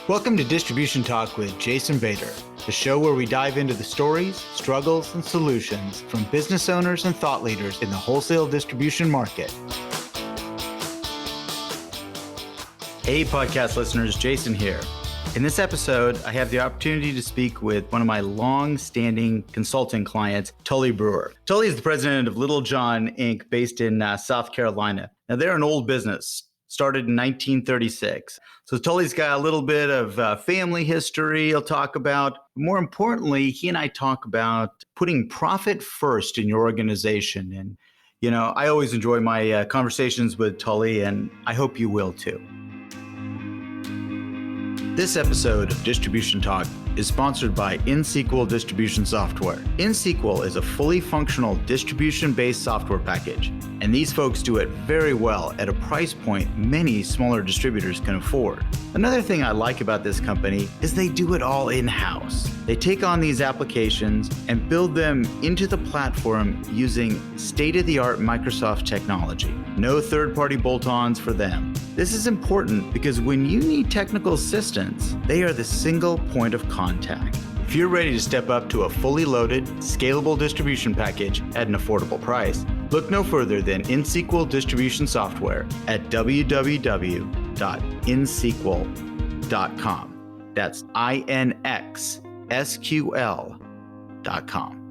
Welcome to Distribution Talk with Jason Vader, the show where we dive into the stories, struggles, and solutions from business owners and thought leaders in the wholesale distribution market. Hey, podcast listeners, Jason here. In this episode, I have the opportunity to speak with one of my long-standing consulting clients, Tully Brewer. Tully is the president of Littlejohn, Inc., based in South Carolina. Now, they're an old business, started in 1936. So Tully's got a little bit of family history he'll talk about. More importantly, he and I talk about putting profit first in your organization. And, you know, I always enjoy my conversations with Tully, and I hope you will too. This episode of Distribution Talk is sponsored by InSQL Distribution Software. InSQL is a fully functional distribution-based software package, and these folks do it very well at a price point many smaller distributors can afford. Another thing I like about this company is they do it all in-house. They take on these applications and build them into the platform using state-of-the-art Microsoft technology. No third-party bolt-ons for them. This is important because when you need technical assistance, they are the single point of contact. If you're ready to step up to a fully loaded, scalable distribution package at an affordable price, look no further than InSQL Distribution Software at www.insql.com. That's INXSQL.com.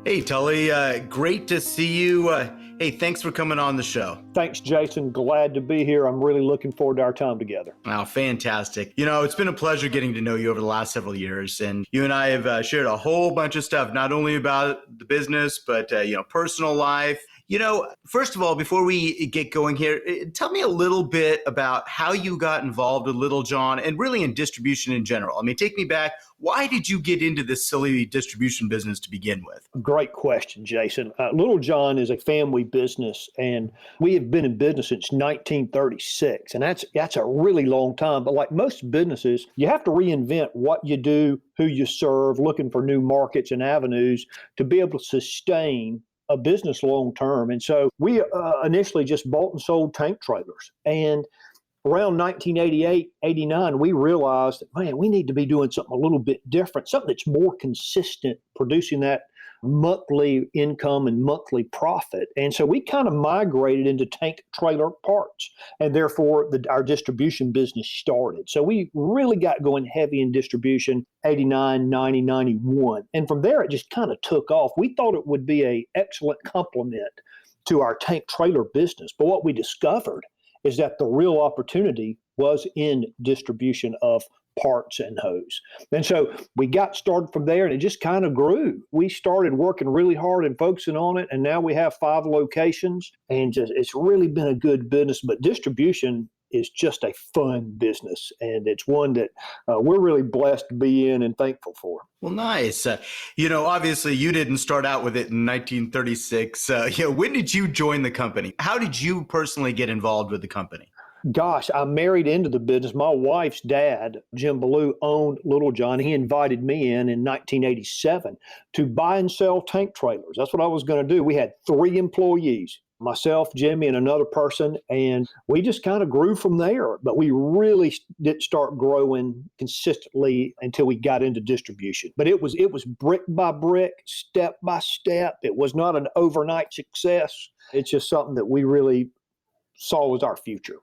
Hey, Tully, great to see you. Hey, thanks for coming on the show. Thanks, Jason. Glad to be here. I'm really looking forward to our time together. Wow, fantastic. You know, it's been a pleasure getting to know you over the last several years. And you and I have shared a whole bunch of stuff, not only about the business, but, personal life. You know, first of all, before we get going here, tell me a little bit about how you got involved with Littlejohn and really in distribution in general. I mean, take me back. Why did you get into this silly distribution business to begin with? Great question, Jason. Littlejohn is a family business, and we have been in business since 1936, and that's a really long time. But like most businesses, you have to reinvent what you do, who you serve, looking for new markets and avenues to be able to sustain a business long term. And so we initially just bought and sold tank trailers. And around 1988, 89, we realized that, man, we need to be doing something a little bit different, something that's more consistent, producing that monthly income and monthly profit. And so we kind of migrated into tank trailer parts, and therefore our distribution business started. So we really got going heavy in distribution 89, 90, 91. And from there, it just kind of took off. We thought it would be an excellent complement to our tank trailer business. But what we discovered is that the real opportunity was in distribution of parts and hose. And so we got started from there, and it just kind of grew. We started working really hard and focusing on it, and now we have 5 locations, and it's really been a good business. But distribution is just a fun business, and it's one that we're really blessed to be in and thankful for. Well, nice. Obviously you didn't start out with it in 1936. When did you join the company? How did you personally get involved with the company? Gosh, I married into the business. My wife's dad, Jim Ballou, owned Littlejohn. He invited me in 1987 to buy and sell tank trailers. That's what I was going to do. We had 3 employees, myself, Jimmy, and another person, and we just kind of grew from there. But we really didn't start growing consistently until we got into distribution. But it was brick by brick, step by step. It was not an overnight success. It's just something that we really saw as our future.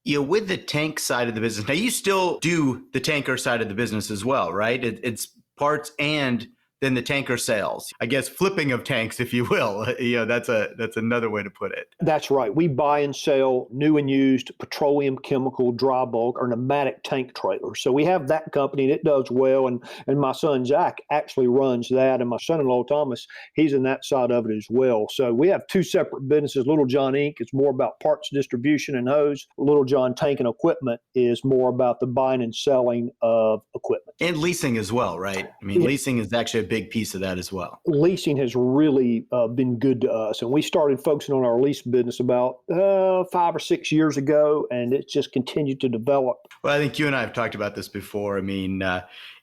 With the tank side of the business, now you still do the tanker side of the business as well, right? It's parts and then the tanker sales. I guess flipping of tanks, if you will. That's another way to put it. That's right. We buy and sell new and used petroleum, chemical, dry bulk, or pneumatic tank trailers. So we have that company, and it does well. And my son, Zach, actually runs that. And my son-in-law, Thomas, he's in that side of it as well. So we have 2 separate businesses. Littlejohn Inc. is more about parts distribution and hose. Littlejohn Tank and Equipment is more about the buying and selling of equipment. And leasing as well, right? I mean, leasing is actually a big piece of that as well. Leasing has really been good to us. And we started focusing on our lease business about 5 or 6 years ago, and it's just continued to develop. Well, I think you and I have talked about this before. I mean,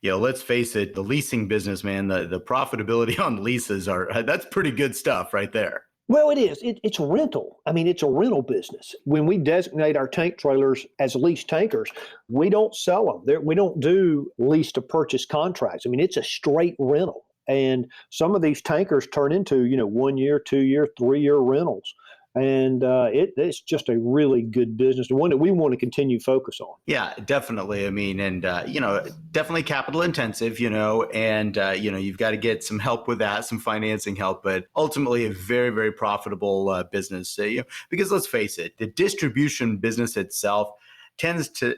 let's face it, the leasing business, man, the profitability on leases that's pretty good stuff right there. Well, it is. It's a rental. I mean, it's a rental business. When we designate our tank trailers as leased tankers, we don't sell them. We don't do lease to purchase contracts. I mean, it's a straight rental. And some of these tankers turn into, 1 year, 2 year, 3 year rentals. And it's just a really good business, the one that we want to continue focus on. Yeah, definitely. I mean, and, definitely capital intensive, and, you've got to get some help with that, some financing help, but ultimately a very, very profitable business. Because let's face it, the distribution business itself tends to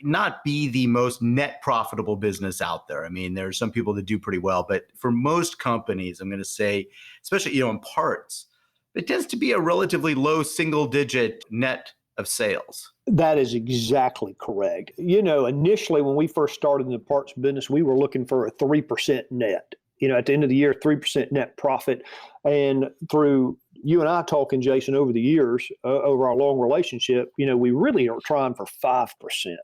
not be the most net profitable business out there. I mean, there are some people that do pretty well, but for most companies, I'm going to say, especially, in parts, it tends to be a relatively low single-digit net of sales. That is exactly correct. Initially when we first started in the parts business, we were looking for a 3% net. At the end of the year, 3% net profit. And through you and I talking, Jason, over the years, over our long relationship, we really are trying for 5%,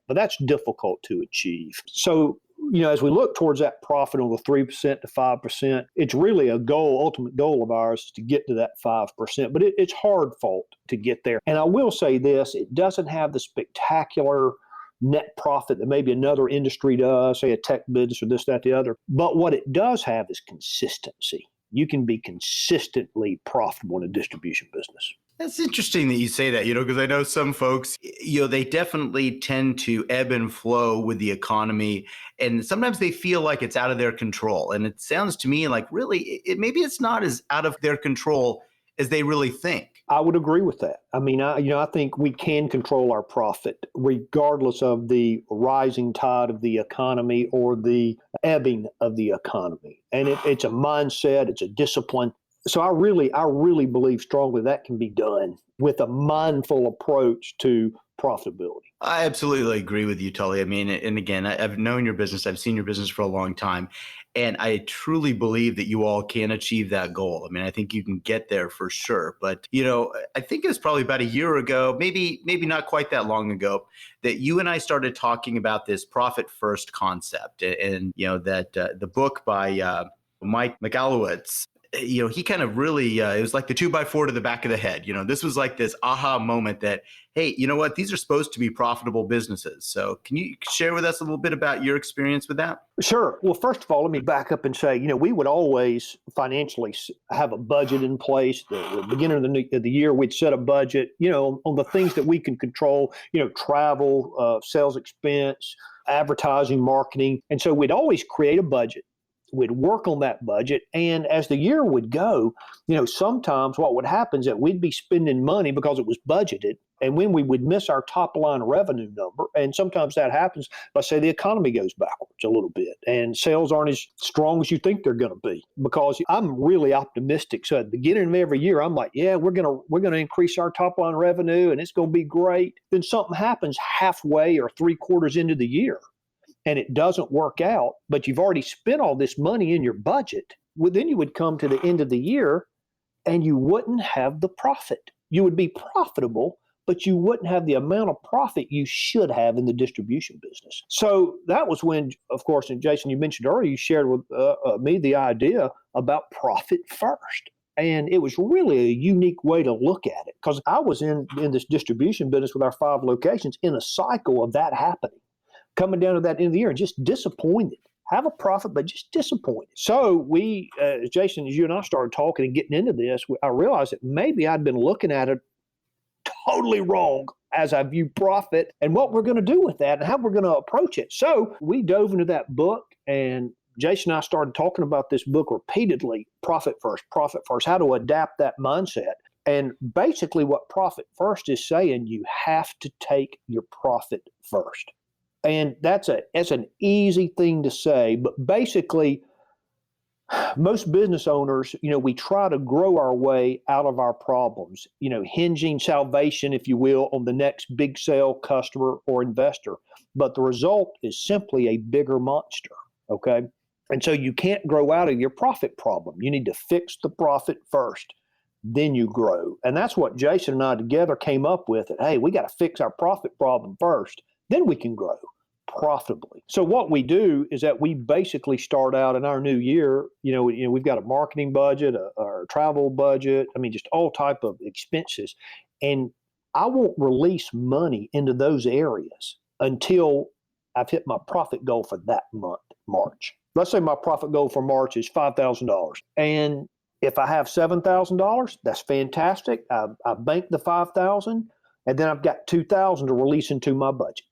but that's difficult to achieve. So, as we look towards that profit on the 3% to 5%, it's really a ultimate goal of ours to get to that 5%, but it's hard fought to get there. And I will say this, it doesn't have the spectacular net profit that maybe another industry does, say a tech business or this, that, the other. But what it does have is consistency. You can be consistently profitable in a distribution business. That's interesting that you say that, because I know some folks, they definitely tend to ebb and flow with the economy. And sometimes they feel like it's out of their control. And it sounds to me like really, maybe it's not as out of their control as they really think. I would agree with that. I mean, I think we can control our profit regardless of the rising tide of the economy or the ebbing of the economy. And it's a mindset, it's a discipline. So I really believe strongly that can be done with a mindful approach to profitability. I absolutely agree with you, Tully. I mean, and again, I've known your business, I've seen your business for a long time, and I truly believe that you all can achieve that goal. I mean, I think you can get there for sure. But, I think it was probably about a year ago, maybe not quite that long ago, that you and I started talking about this profit first concept, and, that the book by Mike Michalowicz, he kind of really, it was like the 2x4 to the back of the head. This was like this aha moment that, hey, you know what? These are supposed to be profitable businesses. So can you share with us a little bit about your experience with that? Sure. Well, first of all, let me back up and say, we would always financially have a budget in place. The beginning of the year, we'd set a budget, on the things that we can control, travel, sales expense, advertising, marketing. And so we'd always create a budget. We'd work on that budget. And as the year would go, sometimes what would happen is that we'd be spending money because it was budgeted. And when we would miss our top line revenue number, and sometimes that happens, let's say the economy goes backwards a little bit and sales aren't as strong as you think they're going to be, because I'm really optimistic. So at the beginning of every year, I'm like, yeah, we're going to increase our top line revenue and it's going to be great. Then something happens halfway or 3/4 into the year, and it doesn't work out, but you've already spent all this money in your budget. Well, then you would come to the end of the year and you wouldn't have the profit. You would be profitable, but you wouldn't have the amount of profit you should have in the distribution business. So that was when, of course, and Jason, you mentioned earlier, you shared with me the idea about profit first. And it was really a unique way to look at it, because I was in this distribution business with our 5 locations in a cycle of that happening, coming down to that end of the year and just disappointed. Have a profit, but just disappointed. So we, Jason, as you and I started talking and getting into this, I realized that maybe I'd been looking at it totally wrong as I view profit and what we're going to do with that and how we're going to approach it. So we dove into that book, and Jason and I started talking about this book repeatedly, profit first, how to adapt that mindset. And basically what profit first is saying, you have to take your profit first. And that's an easy thing to say, but basically most business owners, we try to grow our way out of our problems, hinging salvation, if you will, on the next big sale customer or investor. But the result is simply a bigger monster, okay? And so you can't grow out of your profit problem. You need to fix the profit first, then you grow. And that's what Jason and I together came up with. Hey, we got to fix our profit problem first, then we can grow. profitably. So what we do is that we basically start out in our new year, we've got a marketing budget, a travel budget, just all type of expenses. And I won't release money into those areas until I've hit my profit goal for that month, March. Let's say my profit goal for March is $5,000. And if I have $7,000, that's fantastic. I bank the $5,000, and then I've got $2,000 to release into my budget.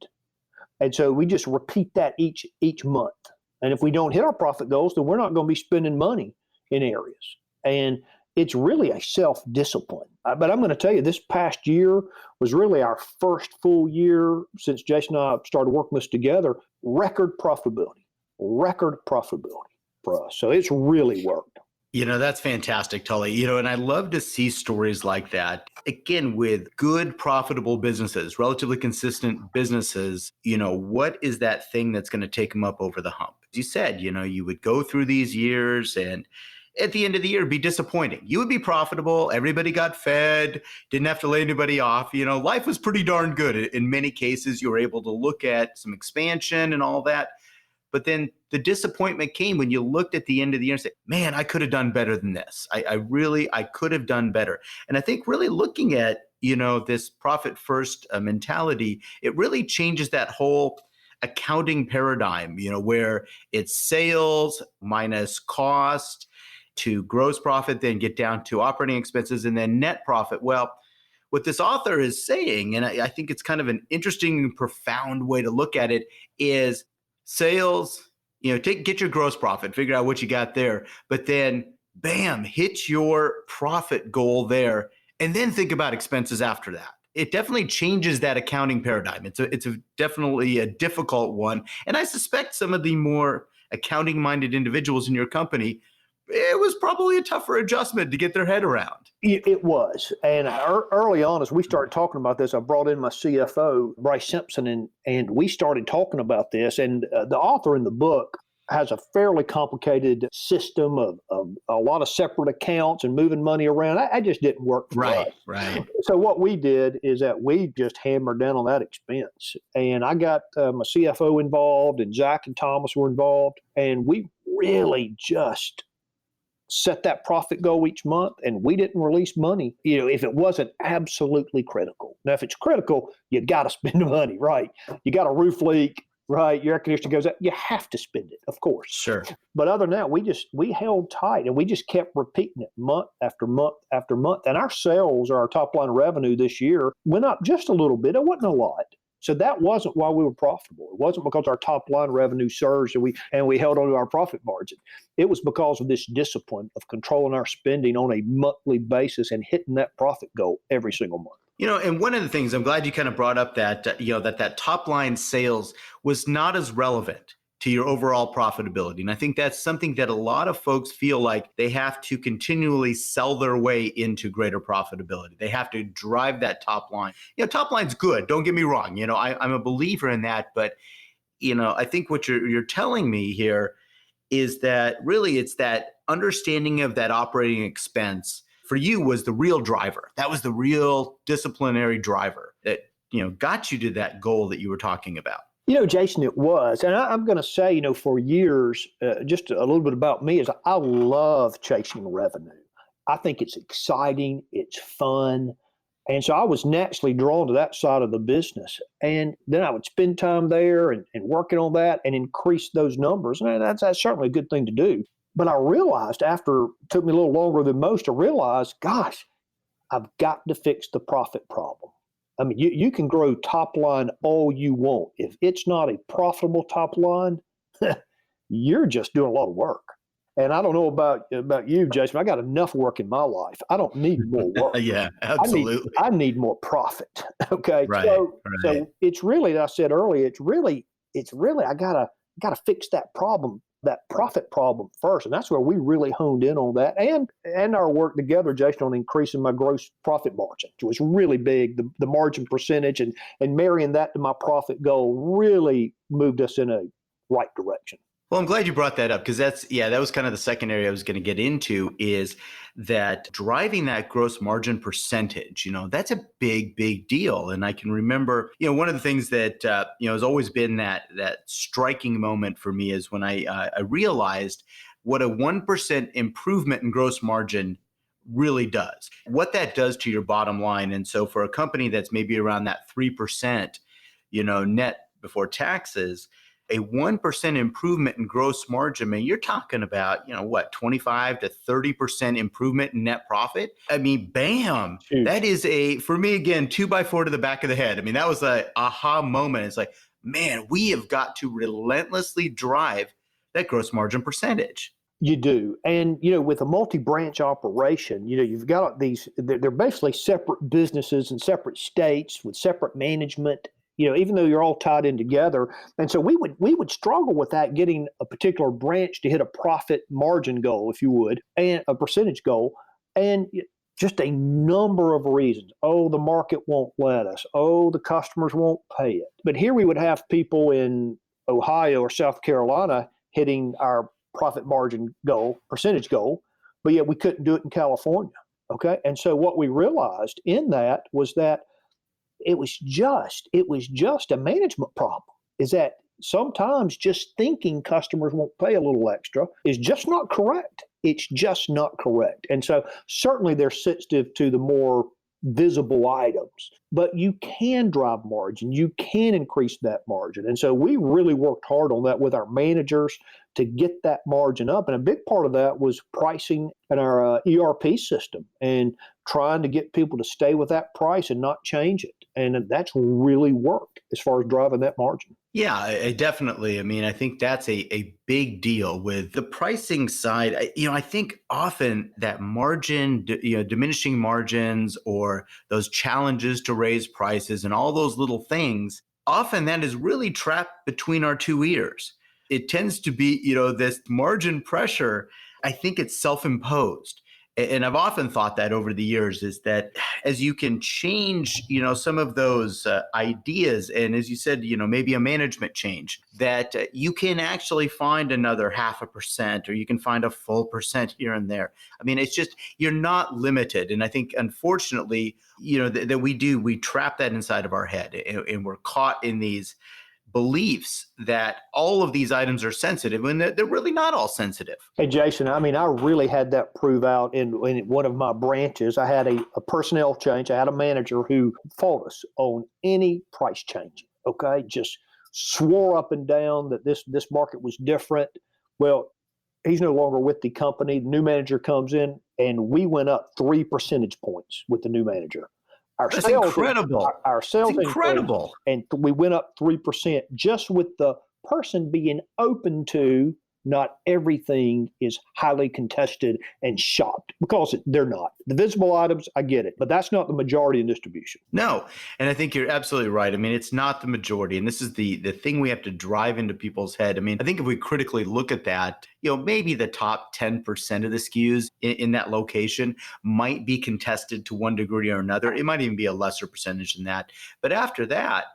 And so we just repeat that each month. And if we don't hit our profit goals, then we're not going to be spending money in areas. And it's really a self-discipline. But I'm going to tell you, this past year was really our first full year since Jason and I started working this together, record profitability for us. So it's really worked. That's fantastic, Tully. And I love to see stories like that. Again, with good, profitable businesses, relatively consistent businesses, what is that thing that's going to take them up over the hump? As you said, you would go through these years and at the end of the year, it'd be disappointing. You would be profitable. Everybody got fed, didn't have to lay anybody off. Life was pretty darn good. In many cases, you were able to look at some expansion and all that. But then the disappointment came when you looked at the end of the year and said, man, I could have done better than this. I could have done better. And I think really looking at, this profit first mentality, it really changes that whole accounting paradigm, where it's sales minus cost to gross profit, then get down to operating expenses and then net profit. Well, what this author is saying, and I think it's kind of an interesting and profound way to look at it, is sales, get your gross profit, figure out what you got there, but then bam, hit your profit goal there, and then think about expenses after that. It definitely changes that accounting paradigm. It's definitely a difficult one. And I suspect some of the more accounting-minded individuals in your company, it was probably a tougher adjustment to get their head around. It was. And early on, as we started talking about this, I brought in my CFO, Bryce Simpson, and we started talking about this. And the author in the book has a fairly complicated system of a lot of separate accounts and moving money around. I just didn't work for us. Right. So what we did is that we just hammered down on that expense. And I got my CFO involved, and Zach and Thomas were involved. And we really just set that profit goal each month, and we didn't release money, if it wasn't absolutely critical. Now, if it's critical, you got to spend the money, right? You got a roof leak, right? Your air conditioner goes out. You have to spend it, of course. Sure. But other than that, we held tight, and we just kept repeating it month after month after month. And our sales, or our top line revenue this year, went up just a little bit. It wasn't a lot. So that wasn't why we were profitable. It wasn't because our top line revenue surged and we held on to our profit margin. It was because of this discipline of controlling our spending on a monthly basis and hitting that profit goal every single month. And one of the things, I'm glad you kind of brought up that, that top line sales was not as relevant to your overall profitability. And I think that's something that a lot of folks feel like they have to continually sell their way into greater profitability. They have to drive that top line. Top line's good. Don't get me wrong. I'm a believer in that. But, I think what you're telling me here is that really it's that understanding of that operating expense for you was the real driver. That was the real disciplinary driver that, got you to that goal that you were talking about. Jason, it was. And I'm going to say, for years, just a little bit about me is I love chasing revenue. I think it's exciting. It's fun. And so I was naturally drawn to that side of the business. And then I would spend time there and working on that and increase those numbers. And that's certainly a good thing to do. But I realized it took me a little longer than most to realize, gosh, I've got to fix the profit problem. You can grow top line all you want. If it's not a profitable top line, you're just doing a lot of work. And I don't know about you, Jason. I got enough work in my life. I don't need more work. Yeah, absolutely. I need more profit. Okay. Right. So it's really, as I said earlier, it's really I gotta fix that problem, that profit problem first. And that's where we really honed in on that and our work together, Jason, on increasing my gross profit margin, which was really big. The margin percentage and marrying that to my profit goal really moved us in a right direction. Well, I'm glad you brought that up because that was kind of the second area I was going to get into is that driving that gross margin percentage, that's a big, big deal. And I can remember, one of the things that, has always been that striking moment for me is when I realized what a 1% improvement in gross margin really does, what that does to your bottom line. And so for a company that's maybe around that 3%, net before taxes, a 1% improvement in gross margin, man, you're talking about, 25 to 30% improvement in net profit. I mean, bam, Huge. that is for me, again, 2x4 to the back of the head. I mean, that was a aha moment. It's like, man, we have got to relentlessly drive that gross margin percentage. You do. And, with a multi-branch operation, you've got they're basically separate businesses in separate states with separate management, even though you're all tied in together. And so we would struggle with that, getting a particular branch to hit a profit margin goal, if you would, and a percentage goal. And just a number of reasons. Oh, the market won't let us. Oh, the customers won't pay it. But here we would have people in Ohio or South Carolina hitting our profit margin goal, percentage goal, but yet we couldn't do it in California. Okay. And so what we realized in that was that it was just a management problem, is that sometimes just thinking customers won't pay a little extra is just not correct. It's just not correct. And so certainly they're sensitive to the more visible items, but you can drive margin, you can increase that margin. And so we really worked hard on that with our managers to get that margin up. And a big part of that was pricing in our ERP system and trying to get people to stay with that price and not change it. And that's really worked as far as driving that margin. Yeah, I definitely. I mean, I think that's a big deal with the pricing side. I think often that margin, diminishing margins or those challenges to raise prices and all those little things, often that is really trapped between our two ears. It tends to be, this margin pressure, I think it's self-imposed. And I've often thought that over the years is that as you can change, some of those ideas, and as you said, maybe a management change, that you can actually find another 0.5%, or you can find a full percent here and there. I mean, it's just, you're not limited. And I think, unfortunately, that we trap that inside of our head, and we're caught in these beliefs that all of these items are sensitive when they're really not all sensitive. Hey, Jason, I mean, I really had that prove out in one of my branches. I had a personnel change. I had a manager who fought us on any price change. Okay. Just swore up and down that this market was different. Well, he's no longer with the company. The new manager comes in, and we went up 3 percentage points with the new manager. That's incredible. Our sales incredible. And we went up 3% just with the person being open to not everything is highly contested and shopped, because they're not. The visible items, I get it, but that's not the majority in distribution. No, and I think you're absolutely right. I mean, it's not the majority, and this is the thing we have to drive into people's head. I mean, I think if we critically look at that, maybe the top 10% of the SKUs in that location might be contested to one degree or another. It might even be a lesser percentage than that. But after that,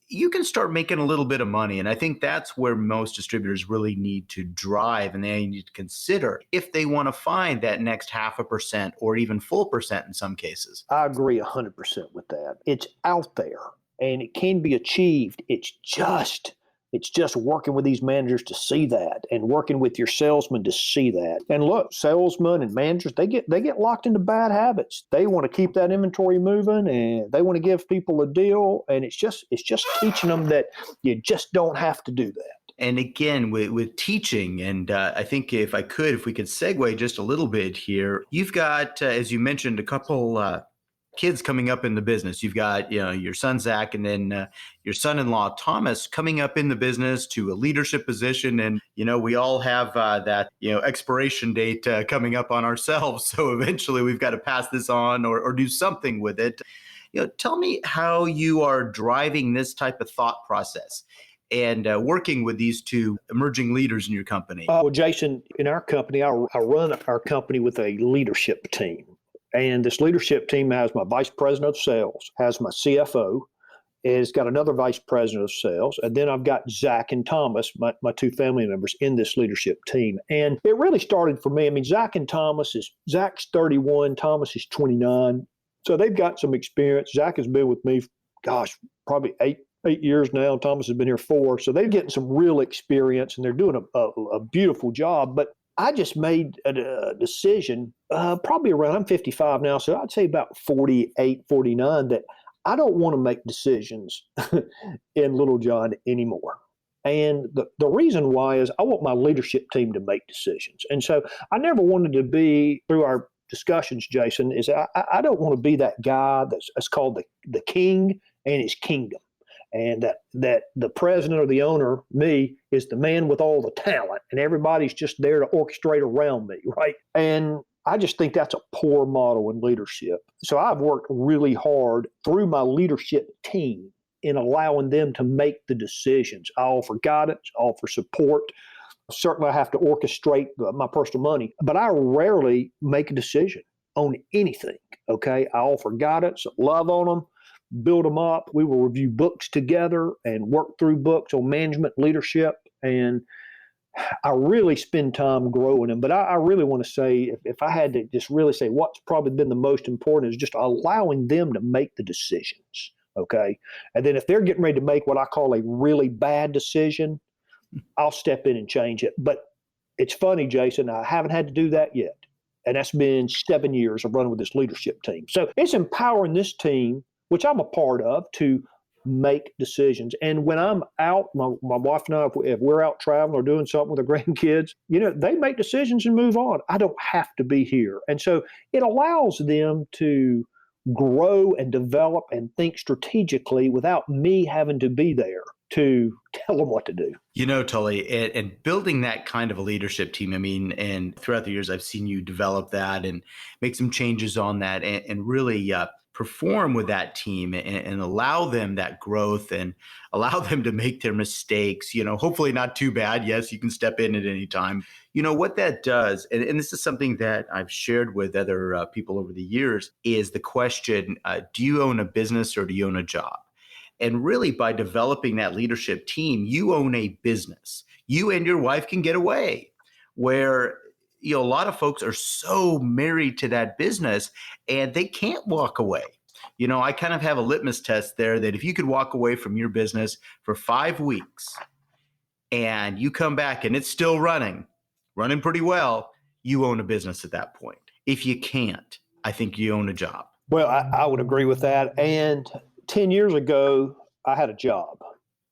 you can start making a little bit of money. And I think that's where most distributors really need to drive, and they need to consider if they want to find that next 0.5% or even full percent in some cases. I agree 100% with that. It's out there and it can be achieved. It's just working with these managers to see that, and working with your salesmen to see that. And look, salesmen and managers, they get locked into bad habits. They want to keep that inventory moving, and they want to give people a deal. And it's just teaching them that you just don't have to do that. And again, with teaching, and I think if we could segue just a little bit here, you've got, as you mentioned, a couple kids coming up in the business. You've got, your son, Zach, and then your son-in-law, Thomas, coming up in the business to a leadership position. And, we all have that, expiration date coming up on ourselves. So eventually we've got to pass this on or do something with it. Tell me how you are driving this type of thought process and working with these two emerging leaders in your company. Well, Jason, in our company, I run our company with a leadership team. And this leadership team has my vice president of sales, has my CFO, It's got another vice president of sales. And then I've got Zach and Thomas, my two family members in this leadership team. And it really started for me. I mean, Zach's 31, Thomas is 29. So they've got some experience. Zach has been with me, probably eight years now. Thomas has been here 4. So they're getting some real experience and they're doing a beautiful job. But I just made a decision probably around, I'm 55 now, so I'd say about 48, 49, that I don't want to make decisions in Littlejohn anymore. And the reason why is I want my leadership team to make decisions. And so I never wanted to be, through our discussions, Jason, is I don't want to be that guy that's called the king and his kingdom. And that the president or the owner, me, is the man with all the talent, and everybody's just there to orchestrate around me, right? And I just think that's a poor model in leadership. So I've worked really hard through my leadership team in allowing them to make the decisions. I offer guidance, I offer support. Certainly I have to orchestrate my personal money, but I rarely make a decision on anything, okay? I offer guidance, love on them, build them up. We will review books together and work through books on management, leadership, and I really spend time growing them. But I really want to say, if I had to just really say what's probably been the most important, is just allowing them to make the decisions, okay? And then if they're getting ready to make what I call a really bad decision, I'll step in and change it. But it's funny, Jason, I haven't had to do that yet. And that's been 7 years of running with this leadership team. So it's empowering this team, which I'm a part of, to make decisions. And when I'm out, my wife and I, if we're out traveling or doing something with our grandkids, they make decisions and move on. I don't have to be here. And so it allows them to grow and develop and think strategically without me having to be there to tell them what to do. Tully, and building that kind of a leadership team, and throughout the years, I've seen you develop that and make some changes on that and really perform with that team and allow them that growth and allow them to make their mistakes, hopefully not too bad. Yes, you can step in at any time. What that does, and this is something that I've shared with other people over the years, is the question, do you own a business or do you own a job? And really, by developing that leadership team, you own a business. You and your wife can get away, where a lot of folks are so married to that business and they can't walk away. I kind of have a litmus test there that if you could walk away from your business for 5 weeks and you come back and it's still running pretty well, you own a business at that point. If you can't, I think you own a job. Well, I would agree with that. And 10 years ago, I had a job.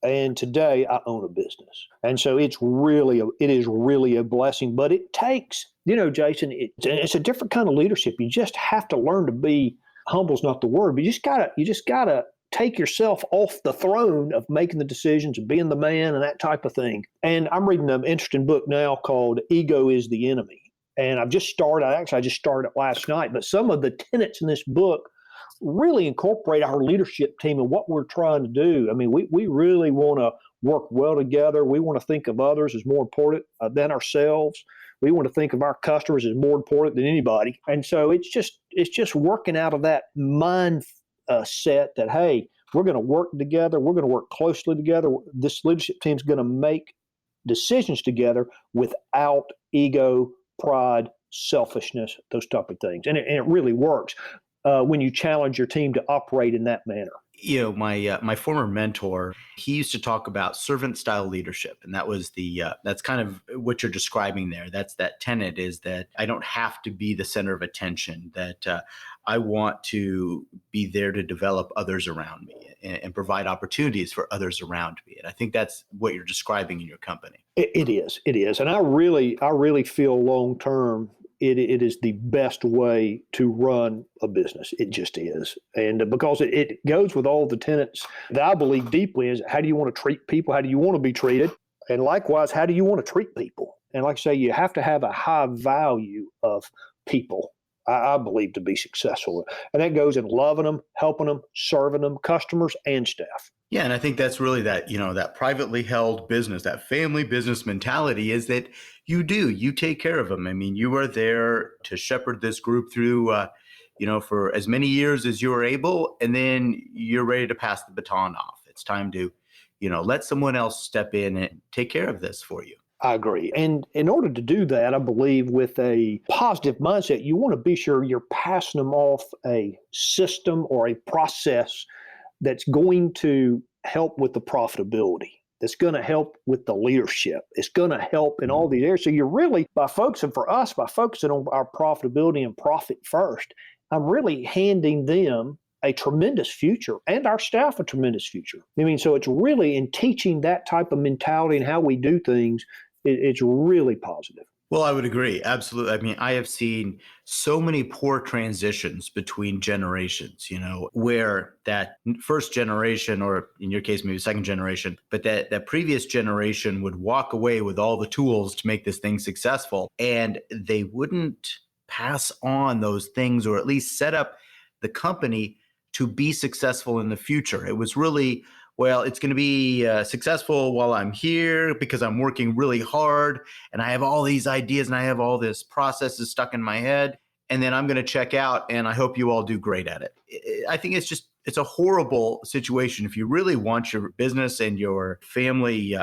And today I own a business. And so it is really a blessing, but it takes, Jason, it's a different kind of leadership. You just have to learn to be, humble's not the word, but you just gotta take yourself off the throne of making the decisions and being the man and that type of thing. And I'm reading an interesting book now called Ego is the Enemy. And I just started it last night, but some of the tenets in this book really incorporate our leadership team and what we're trying to do. We really want to work well together. We want to think of others as more important than ourselves. We want to think of our customers as more important than anybody. And so it's just working out of that mind set that, hey, we're going to work together. We're going to work closely together. This leadership team is going to make decisions together without ego, pride, selfishness, those type of things. And it really works when you challenge your team to operate in that manner. My former mentor, he used to talk about servant style leadership. And that was that's kind of what you're describing there. That's that tenet, is that I don't have to be the center of attention, that I want to be there to develop others around me and provide opportunities for others around me. And I think that's what you're describing in your company. It is. And I really feel long term, it is the best way to run a business. It just is. And because it goes with all the tenets that I believe deeply, is how do you want to treat people? How do you want to be treated? And likewise, how do you want to treat people? And like I say, you have to have a high value of people, I believe, to be successful. And that goes in loving them, helping them, serving them, customers and staff. Yeah. And I think that's really that, that privately held business, that family business mentality, is that you take care of them. You are there to shepherd this group through, for as many years as you're able, and then you're ready to pass the baton off. It's time to, let someone else step in and take care of this for you. I agree. And in order to do that, I believe with a positive mindset, you want to be sure you're passing them off a system or a process that's going to help with the profitability. That's going to help with the leadership. It's going to help in all these areas. So you're really, by focusing on our profitability and profit first, I'm really handing them a tremendous future and our staff a tremendous future. So it's really in teaching that type of mentality and how we do things, it's really positive. Well, I would agree. Absolutely. I have seen so many poor transitions between generations, where that first generation, or in your case, maybe second generation, but that previous generation would walk away with all the tools to make this thing successful, and they wouldn't pass on those things, or at least set up the company to be successful in the future. It was really, well, it's going to be successful while I'm here because I'm working really hard and I have all these ideas and I have all this processes stuck in my head, and then I'm going to check out and I hope you all do great at it. I think it's a horrible situation. If you really want your business and your family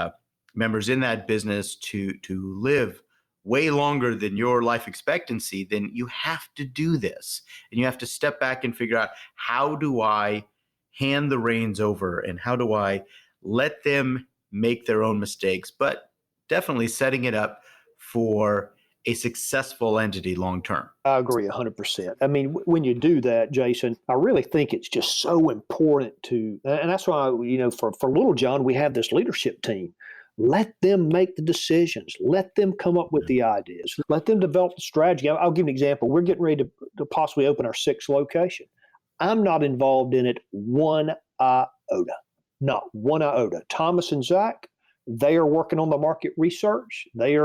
members in that business to live way longer than your life expectancy, then you have to do this. And you have to step back and figure out, how do I hand the reins over and how do I let them make their own mistakes, but definitely setting it up for a successful entity long term. I agree 100%. When you do that, Jason, I really think it's just so important and that's why, for Littlejohn, we have this leadership team. Let them make the decisions. Let them come up with the ideas. Let them develop the strategy. I'll give an example. We're getting ready to possibly open our 6th location. I'm not involved in it one iota, not one iota. Thomas and Zach, they are working on the market research. They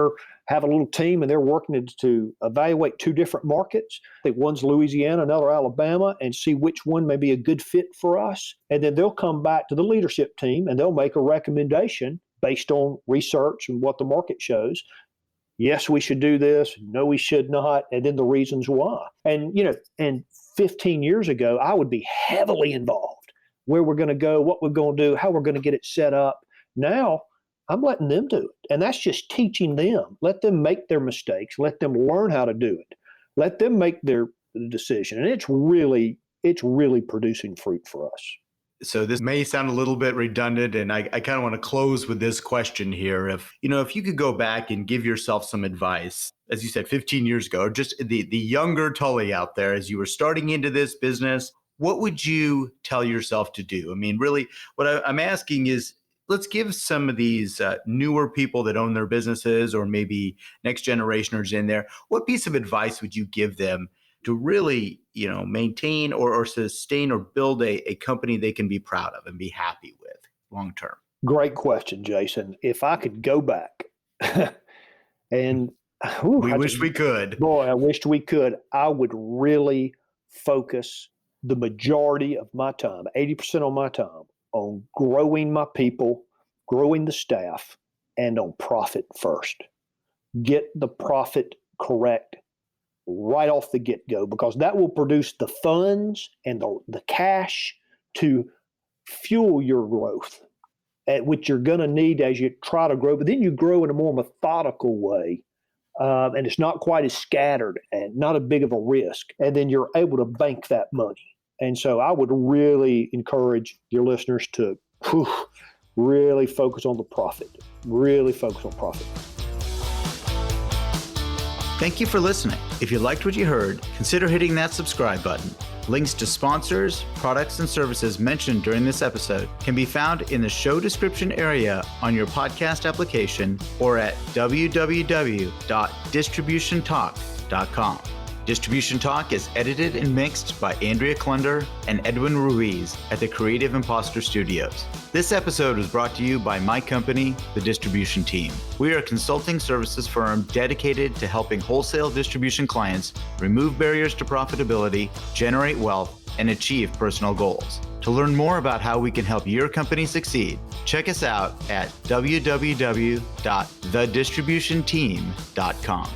have a little team and they're working to evaluate 2 different markets. I think one's Louisiana, another Alabama, and see which one may be a good fit for us. And then they'll come back to the leadership team and they'll make a recommendation based on research and what the market shows. Yes, we should do this. No, we should not. And then the reasons why. And 15 years ago, I would be heavily involved. Where we're going to go, what we're going to do, how we're going to get it set up. Now, I'm letting them do it. And that's just teaching them. Let them make their mistakes. Let them learn how to do it. Let them make their decision. And it's really producing fruit for us. So this may sound a little bit redundant, and I kind of want to close with this question here. If you could go back and give yourself some advice, as you said, 15 years ago, or just the younger Tully out there, as you were starting into this business, what would you tell yourself to do? Really, what I'm asking is, let's give some of these newer people that own their businesses, or maybe next generationers in there, what piece of advice would you give them to really, maintain or sustain or build a company they can be proud of and be happy with long term? Great question, Jason. If I could go back and we wish we could. Boy, I wished we could. I would really focus the majority of my time, 80% of my time, on growing my people, growing the staff, and on profit first. Get the profit correct right off the get-go, because that will produce the funds and the cash to fuel your growth, which you're going to need as you try to grow. But then you grow in a more methodical way, and it's not quite as scattered and not as big of a risk. And then you're able to bank that money. And so I would really encourage your listeners to really focus on the profit. Really focus on profit. Thank you for listening. If you liked what you heard, consider hitting that subscribe button. Links to sponsors, products, and services mentioned during this episode can be found in the show description area on your podcast application or at www.distributiontalk.com. Distribution Talk is edited and mixed by Andrea Klunder and Edwin Ruiz at the Creative Imposter Studios. This episode was brought to you by my company, The Distribution Team. We are a consulting services firm dedicated to helping wholesale distribution clients remove barriers to profitability, generate wealth, and achieve personal goals. To learn more about how we can help your company succeed, check us out at www.thedistributionteam.com.